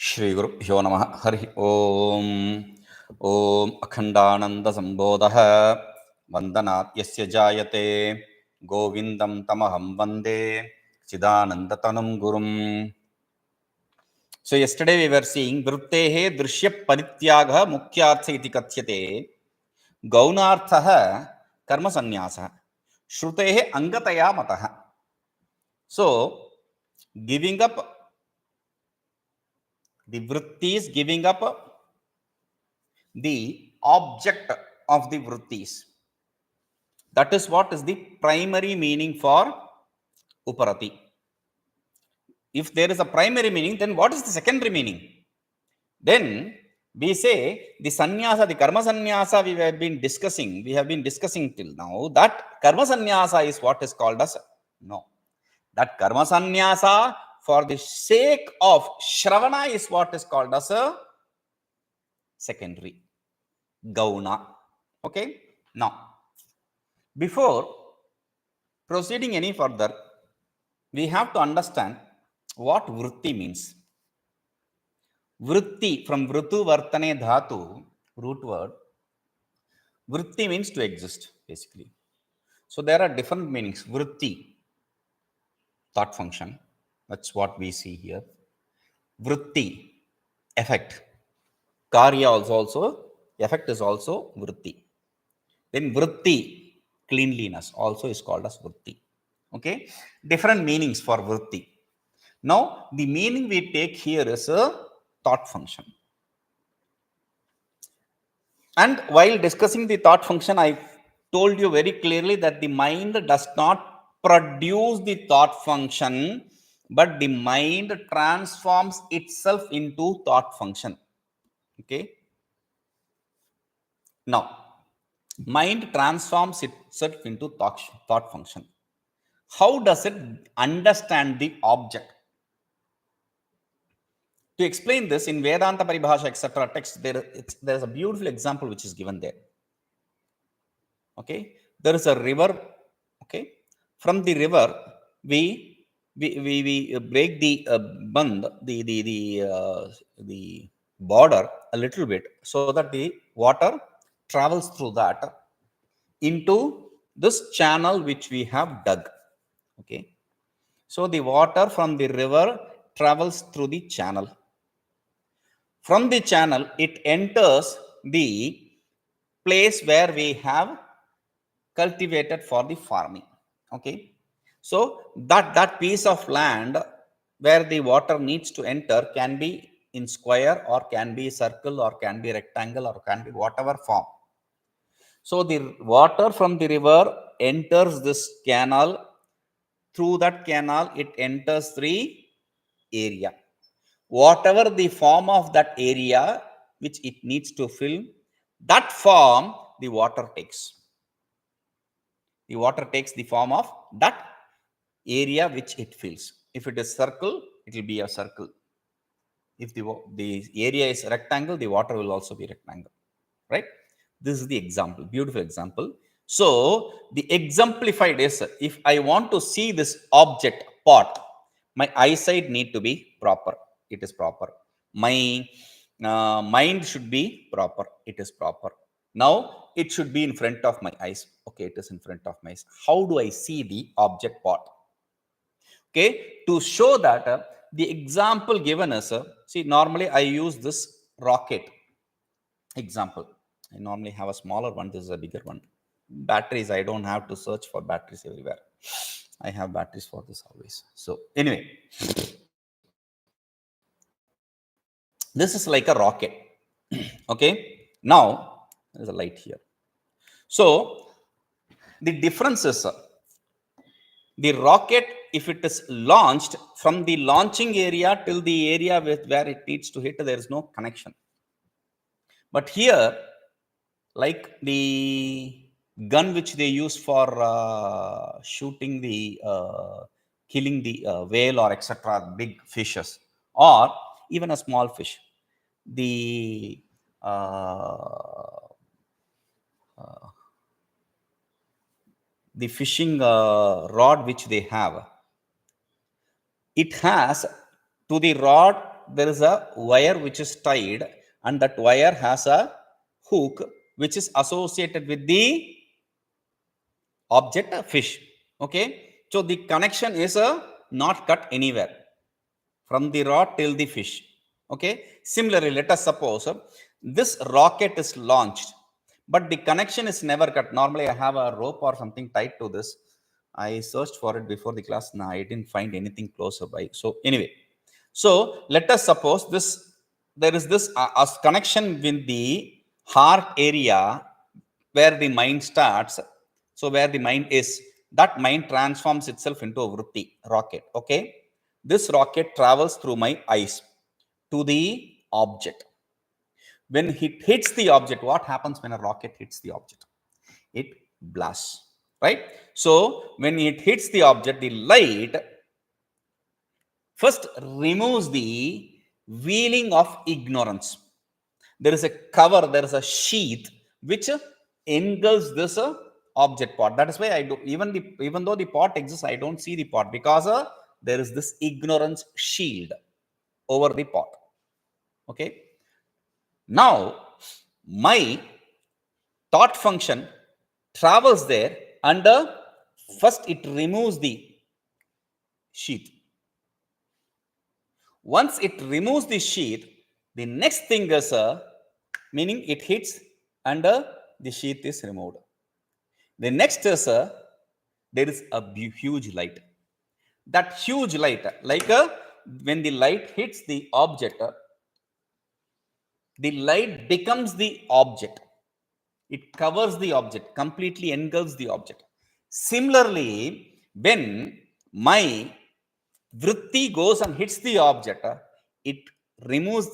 Shri Gurubhyo Namaha Hari Om. Om Akhandananda Sambodha Vandanat Yasya Jāyate Govindam Tamaham Vande Chidanandatanam Gurum. So yesterday we were seeing Vruttehe Drishya Parityagaha Mukhyartha iti Kathyate Gaunarthaha Karma Sannyasa Shrutehe Angataya Mataha. So giving up the vrittis, giving up the object of the vrittis. That is what is the primary meaning for uparati. If there is a primary meaning, then what is the secondary meaning? Then we say the sannyasa, the karma sannyasa we have been discussing till now, that karma sannyasa is what is called as no. That karma sannyasa for the sake of shravana is what is called as a secondary, gauna. Okay. Now, before proceeding any further, we have to understand what vritti means. Vritti, from vrutu vartane dhatu, root word, vritti means to exist, basically. So there are different meanings. Vritti, thought function, that's what we see here. Vritti, effect. Karya also, effect is also vritti. Then vritti, cleanliness, also is called as vritti. Okay, different meanings for vritti. Now, the meaning we take here is a thought function. And while discussing the thought function, I told you very clearly that the mind does not produce the thought function, but the mind transforms itself into thought function. Okay. Now, mind transforms itself into thought function. How does it understand the object? To explain this in Vedanta Paribhasha, etc. text, there is a beautiful example which is given there. Okay, there is a river. Okay, from the river we break the band, the border a little bit, so that the water travels through that into this channel which we have dug. Okay, so the water from the river travels through the channel. From the channel, it enters the place where we have cultivated for the farming. Okay, so that piece of land where the water needs to enter can be in square, or can be circle, or can be rectangle, or can be whatever form. So the water from the river enters this canal. Through that canal, it enters the area. Whatever the form of that area which it needs to fill, that form the water takes. The water takes the form of that area which it fills. If it is circle, it will be a circle. If the area is rectangle, the water will also be rectangle. Right? This is the example, beautiful example. So the exemplified is, if I want to see this object pot, my eyesight need to be proper. It is proper. My mind should be proper. It is proper. Now it should be in front of my eyes. Okay, it is in front of my eyes. How do I see the object pot? Okay, to show that the example given is, see, normally I use this rocket example. I normally have a smaller one. This is a bigger one. Batteries, I don't have to search for batteries everywhere. I have batteries for this always. So anyway, this is like a rocket. Okay, now there's a light here. So the difference is, the rocket, if it is launched from the launching area till the area where it needs to hit, there is no connection. But here, like the gun which they use for shooting the killing the whale or etc., big fishes, or even a small fish, the fishing rod which they have, it has, to the rod there is a wire which is tied, and that wire has a hook which is associated with the object fish. Okay, so the connection is not cut anywhere from the rod till the fish. Okay, similarly, let us suppose this rocket is launched, but the connection is never cut. Normally, I have a rope or something tied to this. I searched for it before the class. No, I didn't find anything closer by. So anyway, so let us suppose this, there is this connection with the heart area where the mind starts. So where the mind is, that mind transforms itself into a vritti, rocket. Okay, this rocket travels through my eyes to the object. When it hits the object, what happens when a rocket hits the object? It blasts, right? So when it hits the object, the light first removes the veiling of ignorance. There is a cover, there is a sheath which engulfs this object pot. That is why I do, even though the pot exists, I don't see the pot, because there is this ignorance shield over the pot. Okay. Now my thought function travels there, and first it removes the sheath. Once it removes the sheath, the next thing is meaning it hits and the sheath is removed. The next is there is a huge light. That huge light, like when the light hits the object, the light becomes the object. It covers the object, completely engulfs the object. Similarly, when my vritti goes and hits the object, it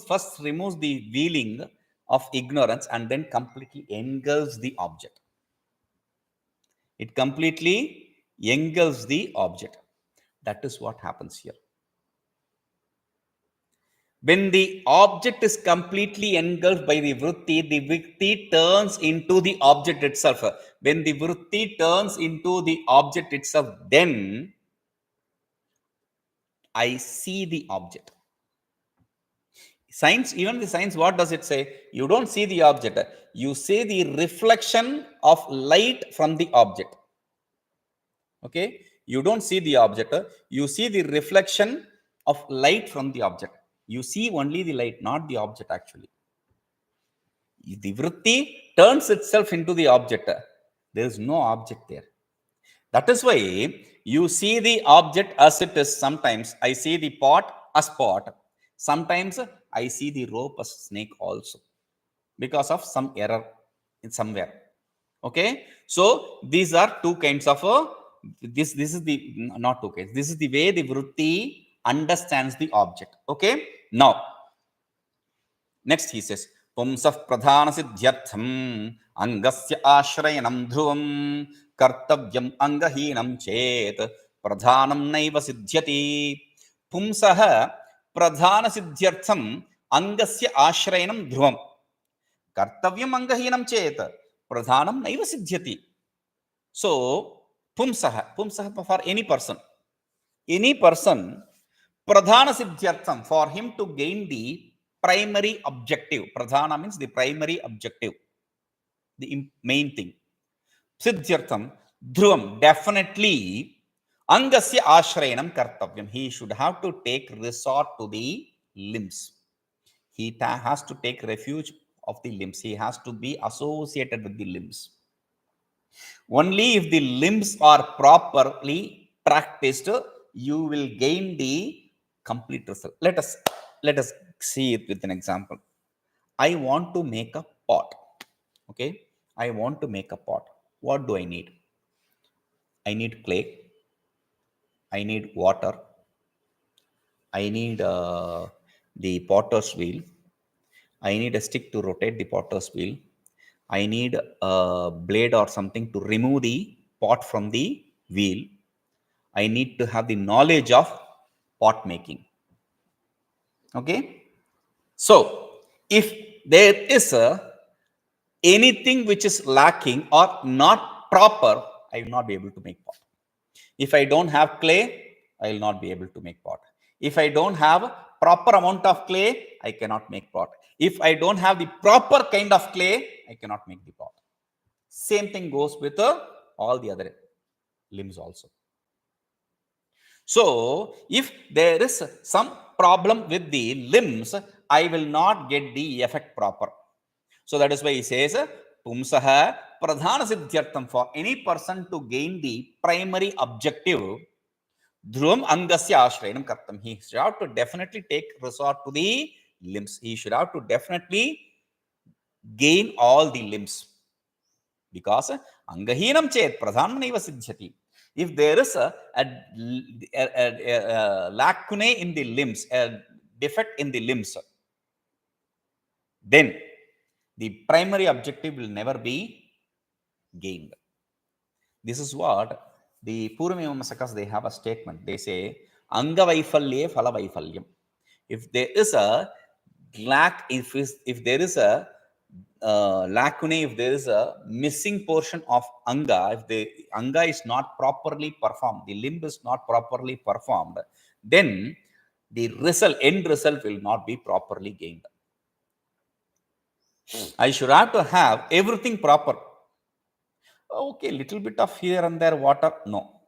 first removes the veiling of ignorance and then completely engulfs the object. It completely engulfs the object. That is what happens here. When the object is completely engulfed by the vritti turns into the object itself. When the vritti turns into the object itself, then I see the object. Science, even the science, what does it say? You don't see the object. You see the reflection of light from the object. Okay? You don't see the object. You see the reflection of light from the object. You see only the light, not the object actually. The vritti turns itself into the object. There is no object there. That is why you see the object as it is. Sometimes I see the pot as pot. Sometimes I see the rope as snake also, because of some error in somewhere. Okay, so these are two kinds of this is the, not two kinds, this is the way the vritti understands the object. Okay, now next he says, puṃsaḥ pradhānasiddhyarthamaṅgasyāśrayaṇaṃ dhruvam kartavyamaṅgahīnaṃ cetpradhānaṃ naiva sidhyati. puṃsaḥ pradhānasiddhyarthamaṅgasyāśrayaṇaṃ dhruvam kartavyamaṅgahīnaṃ cetpradhānaṃ naiva sidhyati. So puṃsaḥ for any person, pradhānasiddhyartham, for him to gain the primary objective. Pradhana means the primary objective, the main thing. Sidhyartham, dhruvam, definitely. Angasya ashrayanam kartavyam, he should have to take resort to the limbs. He has to take refuge of the limbs. He has to be associated with the limbs. Only if the limbs are properly practiced, you will gain the complete result. Let us see it with an example. I want to make a pot. Okay, I want to make a pot. What do I need? I need clay. I need water. I need the potter's wheel. I need a stick to rotate the potter's wheel. I need a blade or something to remove the pot from the wheel. I need to have the knowledge of pot making. Okay. So if there is anything which is lacking or not proper, I will not be able to make pot. If I don't have clay, I will not be able to make pot. If I don't have proper amount of clay, I cannot make pot. If I don't have the proper kind of clay, I cannot make the pot. Same thing goes with all the other limbs also. So, if there is some problem with the limbs, I will not get the effect proper. So, that is why he says, puṃsaḥ pradhānasiddhyarthamaṅgasyāśrayaṇaṃ, for any person to gain the primary objective, dhruvam angasya kartam, he should have to definitely take resort to the limbs. He should have to definitely gain all the limbs. Because angahīnaṃ cetpradhānaṃ naiva sidhyati. If there is a lacunae in the limbs, a defect in the limbs, then the primary objective will never be gained. This is what the pūrvaviṣayasakas, they have a statement. They say, angavaifalye phalavaifalya. If there is a lack, if there is a lacunae, if there is a missing portion of anga, if the anga is not properly performed, the limb is not properly performed, then the end result will not be properly gained. I should have to have everything proper. Okay, little bit of here and there water, no.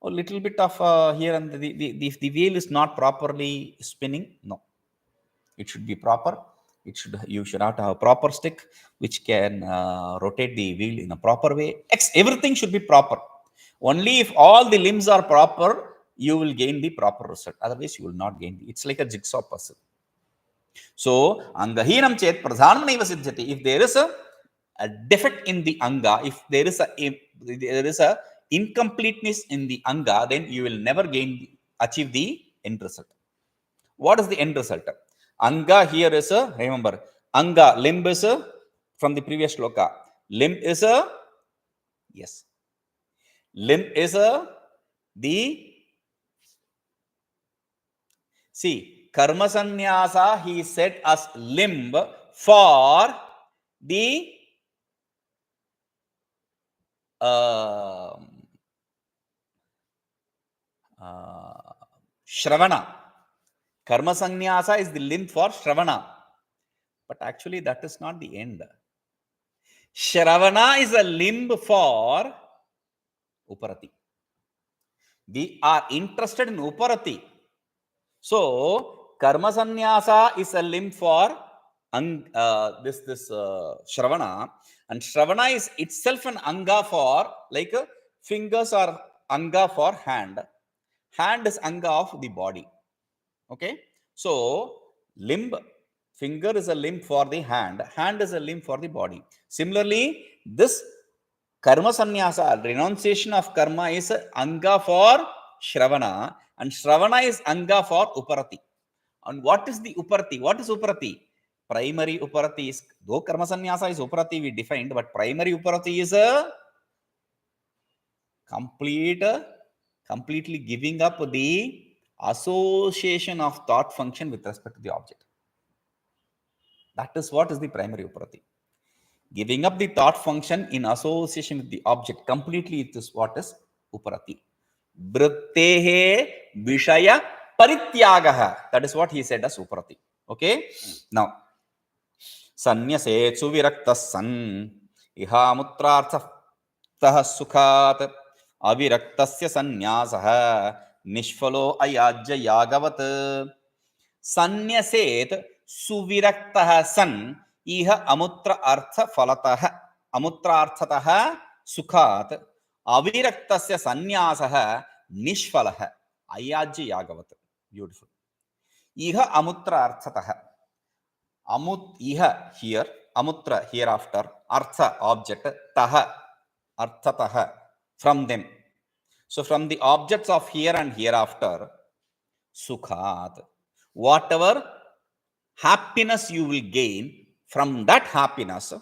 A little bit of here and the wheel is not properly spinning, no. It should be proper. You should have to have a proper stick which can rotate the wheel in a proper way. Everything should be proper. Only if all the limbs are proper, you will gain the proper result. Otherwise, you will not gain. It's like a jigsaw puzzle. So, angahīnaṃ cetpradhānaṃ naiva sidhyati. If there is a defect in the anga, if there is a incompleteness in the anga, then you will never achieve the end result. What is the end result? Anga here is a, remember, anga, limb is a, from the previous shloka, limb is a, yes, limb is a, see, karma sannyasa he said as limb for the shravana. Karma sannyasa is the limb for shravana. But actually that is not the end. Shravana is a limb for uparati. We are interested in uparati. So, karma sannyasa is a limb for shravana, and shravana is itself an anga for, like fingers are anga for hand. Hand is anga of the body. Okay, so limb, finger is a limb for the hand, hand is a limb for the body. Similarly, this karma sannyasa, renunciation of karma, is anga for shravana, and shravana is anga for uparati. And what is the uparati? What is uparati? Primary uparati is, though karma sannyasa is uparati we defined, but primary uparati is a completely giving up the association of thought function with respect to the object. That is what is the primary uparati. Giving up the thought function in association with the object completely, it is what is uparati. Vrittehe vishaya parityagaha. That is what he said as uparati. Okay. Now, saṃnyasyetuviraktaḥ sannihāmutrārthataḥ sukhāt aviraktasya saṃnyāsah niṣphalo'yājyayāgavat saṃnyasyetsuviraktaḥ san iha amutrārthataḥ sukhāt aviraktasya saṃnyāsah niṣphalo'yājyayāgavat. Beautiful. Iha amutrārthataḥ. Iha here, amutra hereafter, artha object, taha arthataḥ from them. So from the objects of here and hereafter, sukhāt, whatever happiness you will gain from that happiness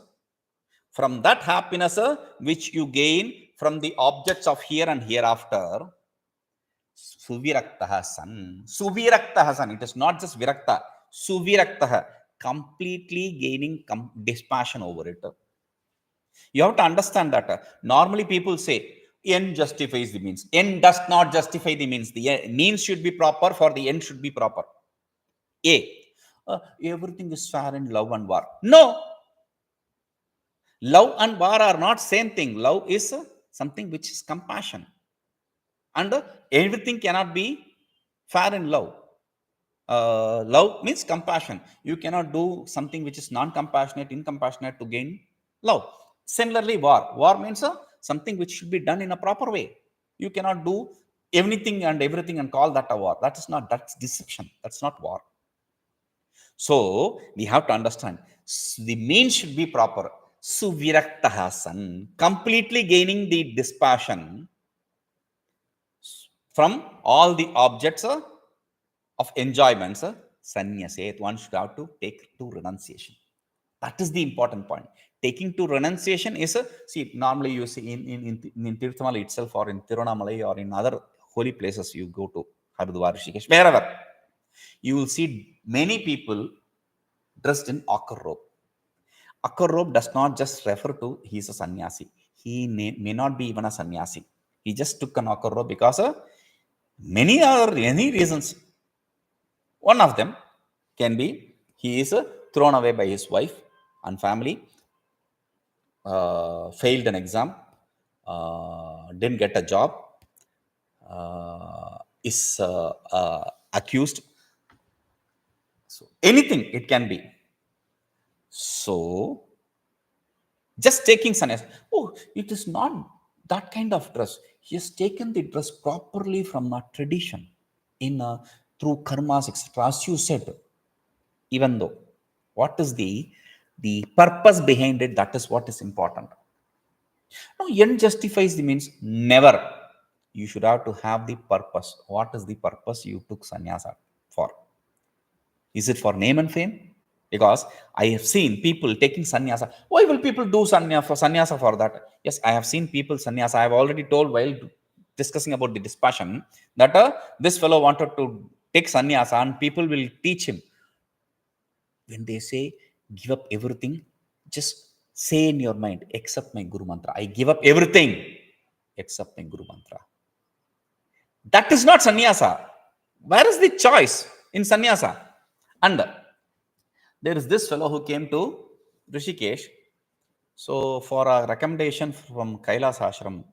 which you gain from the objects of here and hereafter, suviraktaḥ san. Suviraktaḥ san. It is not just virakta. Suviraktaḥ. Completely gaining dispassion over it. You have to understand that. Normally people say, end justifies the means. End does not justify the means. The means should be proper for the end should be proper. Everything is fair in love and war. No, love and war are not same thing. Love is something which is compassion, and everything cannot be fair in love. Love means compassion. You cannot do something which is non-compassionate, incompassionate to gain love. Similarly, war means something which should be done in a proper way. You cannot do anything and everything and call that a war. That's deception. That's not war. So we have to understand the means should be proper. Suviraktaḥ, completely gaining the dispassion from all the objects of enjoyments. Saṃnyasya, one should have to take to renunciation. That is the important point. Taking to renunciation is see, normally you see in Tirthamala itself, or in Tiruvannamalai, or in other holy places you go to, Haridwar, Rishikesh, wherever, you will see many people dressed in ochre robe. Ochre robe does not just refer to he is a sannyasi. He may not be even a sannyasi. He just took an ochre robe because many reasons. One of them can be he is thrown away by his wife and family, failed an exam, didn't get a job, is accused. So anything it can be. So just taking sannyas. Oh, it is not that kind of dress. He has taken the dress properly from a tradition in through karmas, etc. As you said, even though what is the purpose behind it, that is what is important. No, end justifies the means. Never. You should have to have the purpose. What is the purpose you took sannyasa for? Is it for name and fame? Because I have seen people taking sannyasa. Why will people do sannyasa for that? Yes, I have seen people sannyasa. I have already told while discussing about the dispassion that this fellow wanted to take sannyasa, and people will teach him. When they say give up everything, just say in your mind, except my Guru Mantra. I give up everything except my Guru Mantra. That is not sannyasa. Where is the choice in sannyasa? And there is this fellow who came to Rishikesh. So for a recommendation from Kailas ashram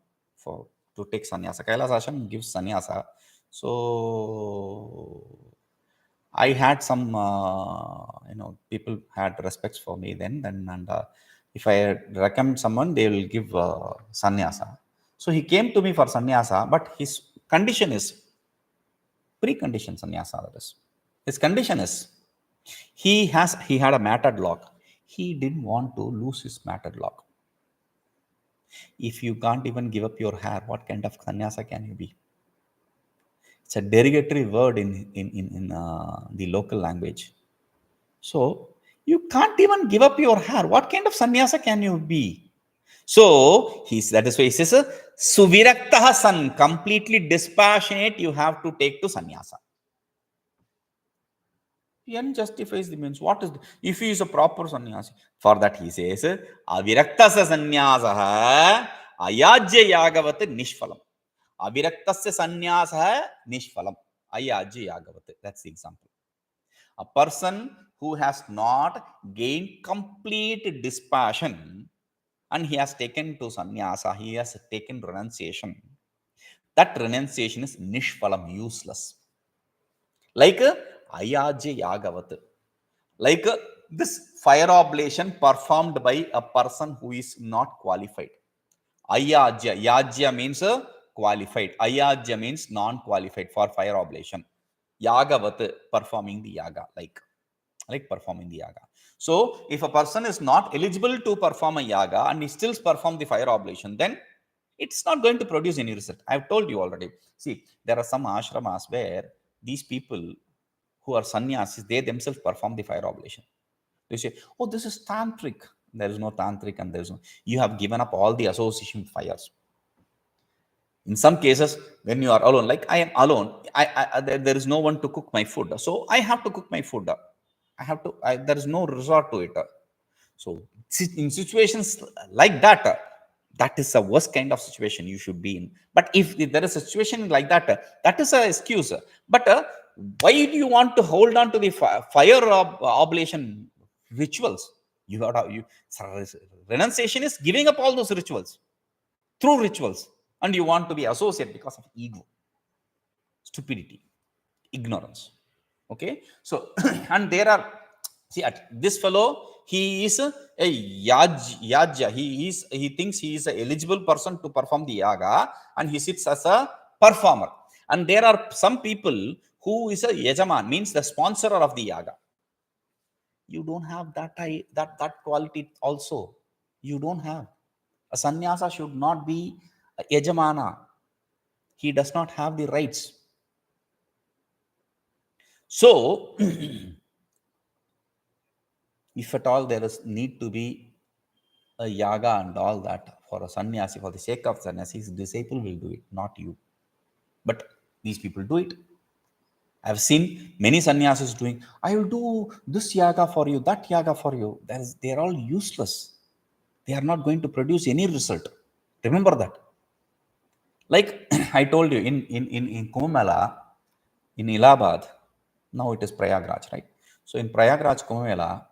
to take sannyasa. Kailas ashram gives sannyasa. So I had some, people had respects for me then, and if I recommend someone, they will give sannyasa. So he came to me for sannyasa, but his condition is precondition sannyasa. That is, his condition is he had a matted lock. He didn't want to lose his matted lock. If you can't even give up your hair, what kind of sannyasa can you be? It's a derogatory word in the local language. So you can't even give up your hair. What kind of sannyasa can you be? So that is why he says, suviraktaḥ, completely dispassionate, you have to take to sannyasa. He justifies the means. What is if he is a proper sannyasi? For that he says, aviraktasya saṃnyāsah ājyayyayāgavat niṣphalaṃ. Aviraktasya saṃnyāsah niṣphalaṃ ājyayyayāgavat. That's the example. A person who has not gained complete dispassion and he has taken to sannyasa, he has taken renunciation. That renunciation is niṣphalam, useless. Like ājyayyayāgavat. Like this fire oblation performed by a person who is not qualified. Yajya means qualified. Ayajya means non-qualified for fire oblation. Yagavat, performing the yaga, like performing the yaga. So if a person is not eligible to perform a yaga and he still perform the fire oblation, then it's not going to produce any result. I've told you already. See, there are some ashramas where these people who are sannyasis, they themselves perform the fire oblation. They say, oh, this is tantric. There is no tantric, and there is no. You have given up all the association fires. In some cases, when you are alone, like I am alone, there is no one to cook my food. So I have to cook my food. There is no resort to it. So in situations like that, that is the worst kind of situation you should be in. But if there is a situation like that, that is an excuse. But why do you want to hold on to the fire oblation rituals? Renunciation is giving up all those rituals, through rituals, and you want to be associated because of ego, stupidity, ignorance. Okay, so and there are, see, this fellow, he is a yajya. He thinks he is an eligible person to perform the yaga, and he sits as a performer. And there are some people who is a yajaman, means the sponsorer of the yaga. You don't have that quality also. You don't have. A sannyasa should not be a yajamana. He does not have the rights. So, if at all there is need to be a yaga and all that for a sannyasi, for the sake of sannyasi, his disciple will do it, not you. But these people do it. I've seen many sannyasis doing, I will do this yaga for you, that yaga for you. They're all useless. They are not going to produce any result. Remember that. Like I told you, in Kumbh Mela, in Allahabad, now it is Prayagraj, right? So in Prayagraj Kumbh Mela,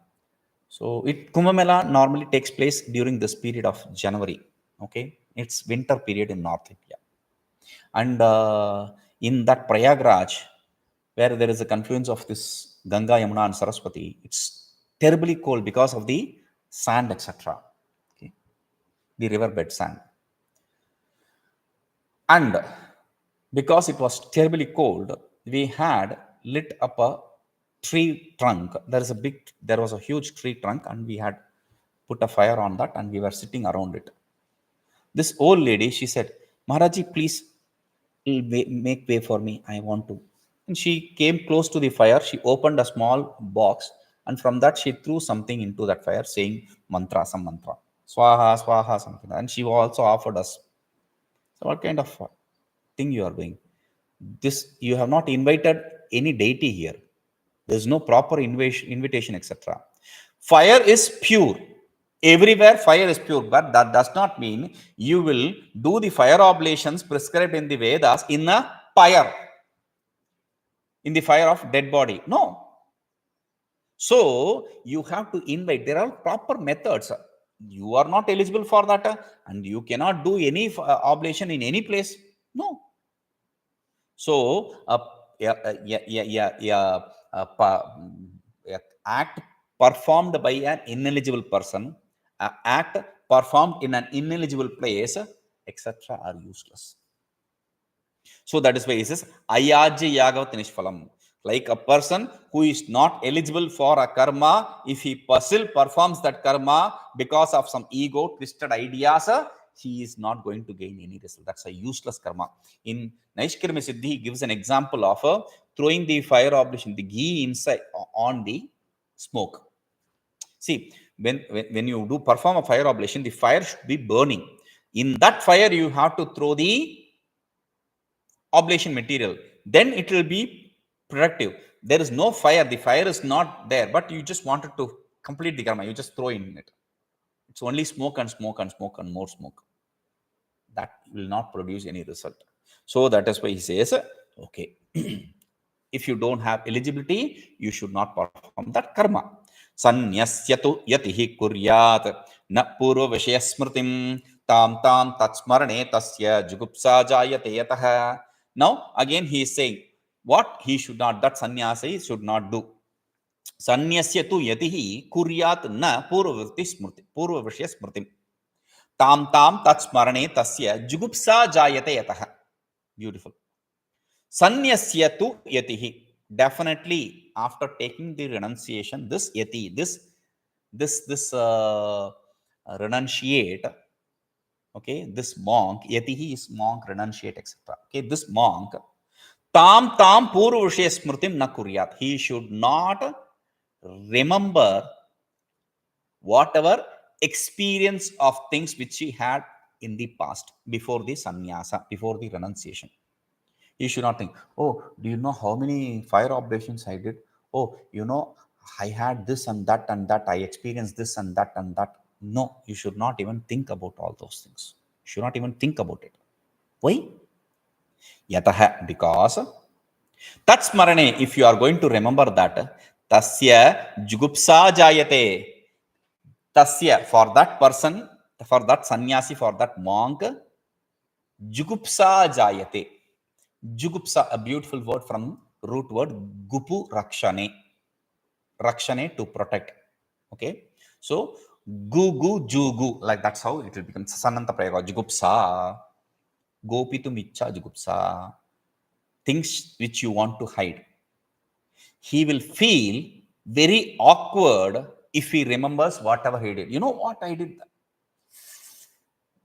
so Kumbh Mela normally takes place during this period of January. Okay, it's winter period in North India, and in that Prayagraj, where there is a confluence of this Ganga, Yamuna, and Saraswati, it's terribly cold because of the sand, etc. Okay, the riverbed sand, and because it was terribly cold, we had lit up a tree trunk. There was a huge tree trunk, and we had put a fire on that, and we were sitting around it. This old lady, she said, Maharaji, please make way for me. I want to. And she came close to the fire. She opened a small box, and from that she threw something into that fire, saying mantra, some mantra, swaha, swaha, something. And she also offered us. So what kind of thing you are doing? This, you have not invited any deity here. There's no proper invitation, etc. Fire is pure. Everywhere fire is pure, but that does not mean you will do the fire oblations prescribed in the Vedas in a pyre, in the fire of dead body. No. So you have to invite. There are proper methods. You are not eligible for that, and you cannot do any oblation in any place. No. So act performed by an ineligible person, act performed in an ineligible place, etc. are useless. So that is why he says, āyāyayāgavat niṣphalam. Like a person who is not eligible for a karma, if he still performs that karma because of some ego, twisted ideas, he is not going to gain any result. That's a useless karma. In niṣphalo'yājyayāgavat, he gives an example of throwing the fire oblation, the ghee inside on the smoke. See, when you do perform a fire oblation, the fire should be burning. In that fire, you have to throw the oblation material. Then it will be productive. There is no fire. The fire is not there, but you just wanted to complete the karma. You just throw in it. It's only smoke and smoke and smoke and more smoke. That will not produce any result. So that is why he says, okay, if you don't have eligibility, you should not perform that karma. Saṃnyasyatu yatiḥ kuryāt na pūrvaviṣayasmṛtim tam tatsmaraṇe tasya jugupsā jāyate yataḥ. Now again he is saying what he should not, that sannyasi should not do. Saṃnyasyatu yatiḥ kuryāt na pūrvaviṣayasmṛtim tam tatsmaraṇe tasya jugupsā jāyate yataḥ. Beautiful. Saṃnyasyatu yatiḥ. Definitely, after taking the renunciation, this yati, this renunciate, okay, this monk, yatihi is monk, renunciate, etc. Okay, this monk, tam pūrvaviṣayasmṛtim na kuryāt. He should not remember whatever experience of things which he had in the past, before the sannyasa, before the renunciation. You should not think, oh, do you know how many fire oblations I did? Oh, you know, I had this and that, I experienced this and that. No, you should not even think about all those things. You should not even think about it. Why? Yataḥ, because Tatsmaraṇe, if you are going to remember that, tasya jugupsā jāyate. Tasya, for that person, for that sannyasi, for that monk, jugupsā jāyate. Jugupsā, a beautiful word from root word gupu rakshane. Rakshane, to protect. Okay. So, gugu jugu, like that's how it will become. Sananta prayaga, jugupsā. Gopitu micha jugupsā. Things which you want to hide. He will feel very awkward if he remembers whatever he did. You know what I did?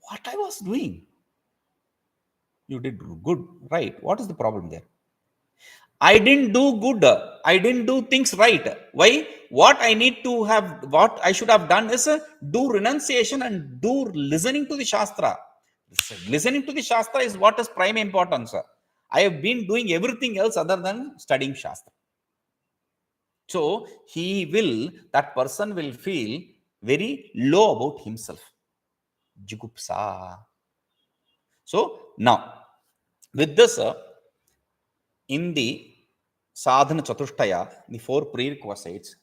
What I was doing? You did good, right? What is the problem there? I didn't do good. I didn't do things right. Why? What I need to have, what I should have done is do renunciation and do listening to the Shastra. Listening to the Shastra is what is prime importance. I have been doing everything else other than studying Shastra. So that person will feel very low about himself. Jugupsā. So now, with this, in the sadhana chatushtaya, the 4 prerequisites,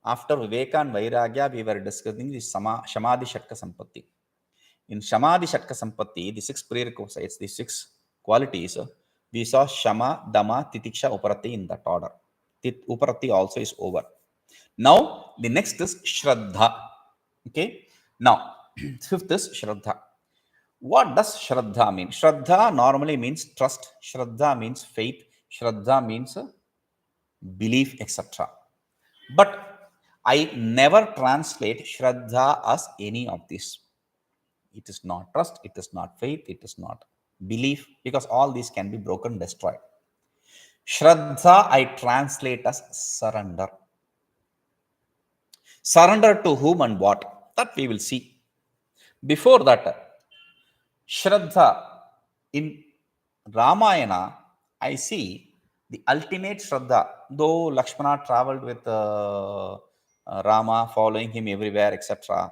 after Viveka and Vairagya, we were discussing the Samadhi Shatka Sampatti. In Samadhi Shatka Sampatti, the 6 prerequisites, the 6 qualities, we saw Shama, Dama, Titiksha, Uparati in that order. Uparati also is over. Now, the next is Shraddha. Okay. Now, 5th is Shraddha. What does Shraddha mean? Shraddha normally means trust. Shraddha means faith. Shraddha means belief, etc. But I never translate Shraddha as any of this. It is not trust, it is not faith, it is not belief, because all these can be broken, destroyed. Shraddha I translate as surrender. Surrender to whom and what? That we will see. Before that, Shraddha in Ramayana, I see the ultimate Shraddha. Though Lakshmana traveled with Rama, following him everywhere, etc.,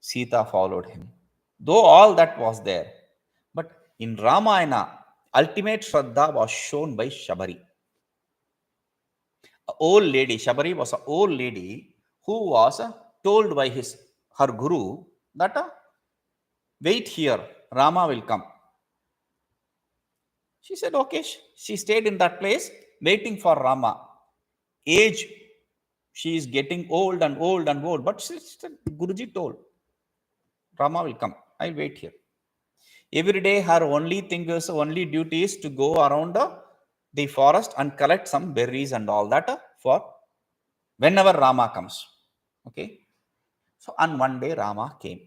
Sita followed him. Though all that was there, but in Ramayana, ultimate Shraddha was shown by Shabari. An old lady, Shabari was an old lady who was told by her guru that wait here, Rama will come. She said, okay. She stayed in that place waiting for Rama. Age, she is getting old and old and old, but Guruji told, Rama will come. I'll wait here. Every day, her only duty is to go around the forest and collect some berries and all that for whenever Rama comes. Okay. So, and one day Rama came.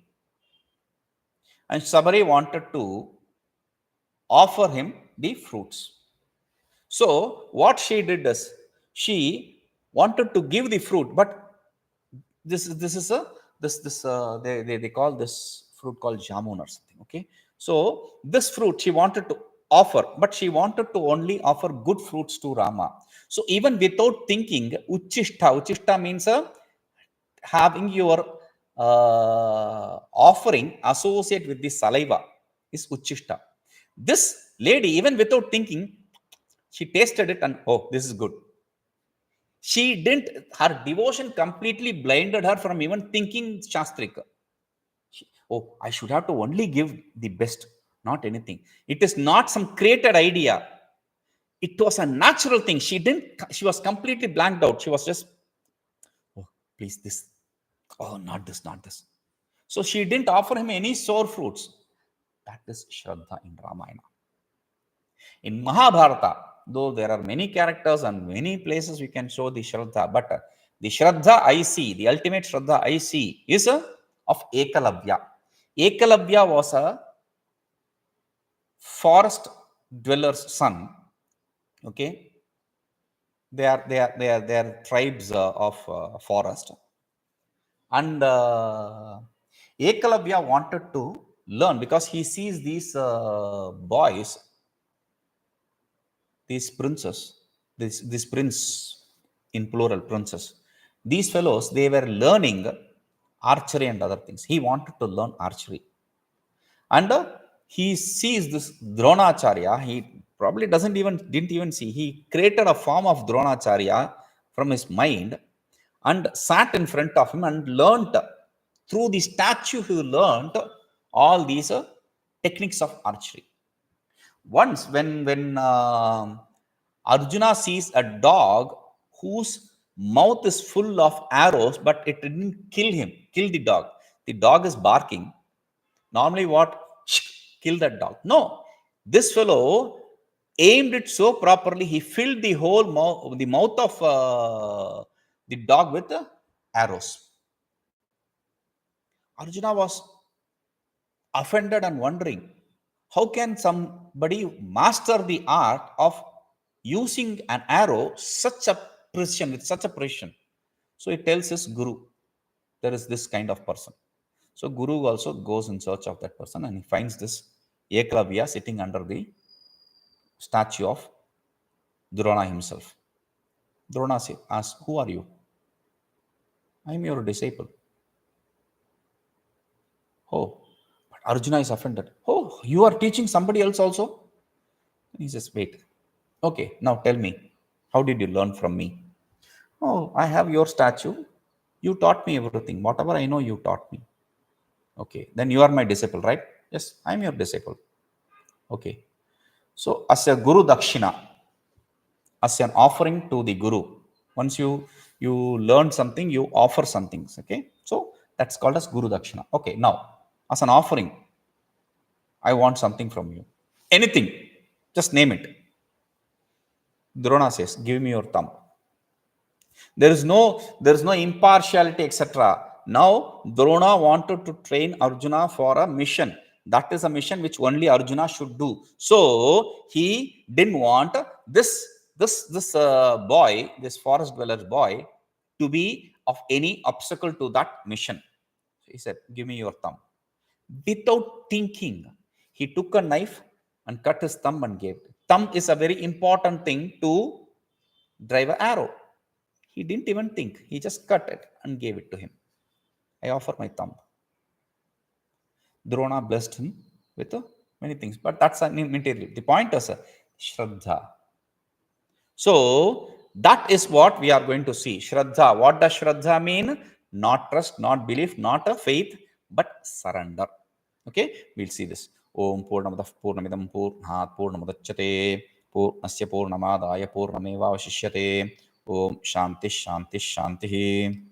And Sabari wanted to offer him the fruits. So, what she did is, she wanted to give the fruit, but they call this fruit called jamun or something. Okay. So, this fruit she wanted to offer, but she wanted to only offer good fruits to Rama. So, even without thinking, uchishta means having your offering associate with the saliva is uchishta. This lady, even without thinking, she tasted it and, oh, this is good. She didn't, her devotion completely blinded her from even thinking Shastrika. Oh, I should have to only give the best, not anything. It is not some created idea. It was a natural thing. She was completely blanked out. She was just, oh, please, this. Oh, not this, not this. So she didn't offer him any sour fruits. That is Shraddha in Ramayana. In Mahabharata, though there are many characters and many places we can show the Shraddha, but the Shraddha I see, the ultimate Shraddha I see is of Ekalavya. Ekalavya was a forest dweller's son. Okay, they are tribes of forest, and Ekalavya wanted to learn because he sees these boys, these princes, this prince in plural, princes. These fellows, they were learning archery and other things. He wanted to learn archery. And he sees this Dronacharya, he probably didn't even see. He created a form of Dronacharya from his mind and sat in front of him and learnt through the statue. He learnt all these techniques of archery. Once, when Arjuna sees a dog whose mouth is full of arrows, but it didn't kill the dog. The dog is barking. Normally, what? Kill that dog. No, this fellow aimed it so properly. He filled the whole mouth of the dog with arrows. Arjuna was offended and wondering, how can somebody master the art of using an arrow such a precision, with such a precision? So he tells his guru, there is this kind of person. So guru also goes in search of that person, and he finds this Eklavya sitting under the statue of Drona himself. Drona asks, who are you? I am your disciple. Oh, but Arjuna is offended. Oh, you are teaching somebody else also? He says, wait. Okay, now tell me, how did you learn from me? Oh, I have your statue. You taught me everything. Whatever I know, you taught me. Okay, then you are my disciple, right? Yes, I am your disciple. Okay. So, as a Guru Dakshina, as an offering to the Guru, once you learn something, you offer some things. Okay. So, that's called as Guru Dakshina. Okay. Now, as an offering, I want something from you. Anything. Just name it. Drona says, give me your thumb. There is no impartiality, etc. Now, Drona wanted to train Arjuna for a mission. That is a mission which only Arjuna should do. So he didn't want this boy, this forest dweller boy, to be of any obstacle to that mission. So he said, give me your thumb. Without thinking, he took a knife and cut his thumb and gave it. Thumb is a very important thing to drive an arrow. He didn't even think. He just cut it and gave it to him. I offer my thumb. Drona blessed him with many things. But that's immaterial. The point is Shraddha. So that is what we are going to see. Shraddha. What does Shraddha mean? Not trust, not belief, not a faith, but surrender. Okay, we'll see this. Om Purnamadah Purnamidam Purnat Purnamudachyate Purnasya Purnamadaya Purnameva Vashishyate. Om Shanti Shanti Shanti.